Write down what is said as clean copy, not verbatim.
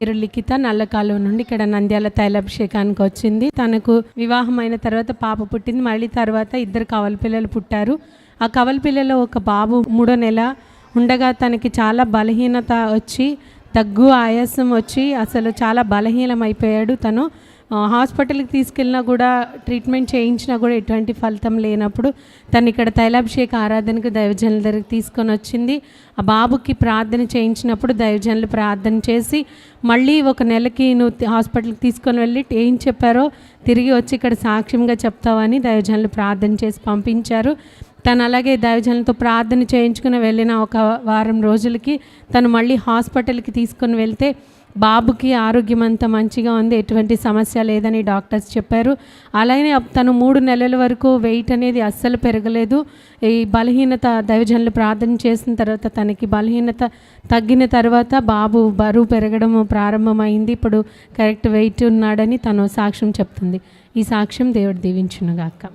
పేరు లిఖిత, నల్లకాలువ నుండి ఇక్కడ నంద్యాల తైలాభిషేకానికి వచ్చింది. తనకు వివాహం అయిన తర్వాత పాప పుట్టింది. మళ్ళీ తర్వాత 2 కవల పిల్లలు పుట్టారు. ఆ కవల పిల్లలో ఒక బాబు 3వ నెల ఉండగా తనకి చాలా బలహీనత వచ్చి, దగ్గు, ఆయాసం వచ్చి అసలు చాలా బలహీనమైపోయాడు. తను హాస్పిటల్కి తీసుకెళ్ళినా కూడా, ట్రీట్మెంట్ చేయించినా కూడా ఎటువంటి ఫలితం లేనప్పుడు తను ఇక్కడ తైలాభిషేక ఆరాధనకు దైవజనుల దగ్గరికి తీసుకొని వచ్చింది. ఆ బాబుకి ప్రార్థన చేయించినప్పుడు దైవజనులు ప్రార్థన చేసి మళ్ళీ 1 నెలకి నువ్వు హాస్పిటల్కి తీసుకొని వెళ్ళి ఏం చెప్పారో తిరిగి వచ్చి ఇక్కడ సాక్ష్యంగా చెప్తావని దైవజనులు ప్రార్థన చేసి పంపించారు. తను అలాగే దైవజనులతో ప్రార్థన చేయించుకుని వెళ్ళిన 1 వారం రోజులకి తను మళ్ళీ హాస్పిటల్కి తీసుకొని వెళ్తే బాబుకి ఆరోగ్యం అంతా మంచిగా ఉంది, ఎటువంటి సమస్య లేదని డాక్టర్స్ చెప్పారు. అలాగే తను 3 నెలల వరకు వెయిట్ అనేది అస్సలు పెరగలేదు. ఈ బలహీనత దైవజనులు ప్రార్థన చేసిన తర్వాత తనకి బలహీనత తగ్గిన తర్వాత బాబు బరువు పెరగడం ప్రారంభమైంది. ఇప్పుడు కరెక్ట్ వెయిట్ ఉన్నాడని తను సాక్ష్యం చెప్తుంది. ఈ సాక్ష్యం దేవుడు దీవించునుగాక.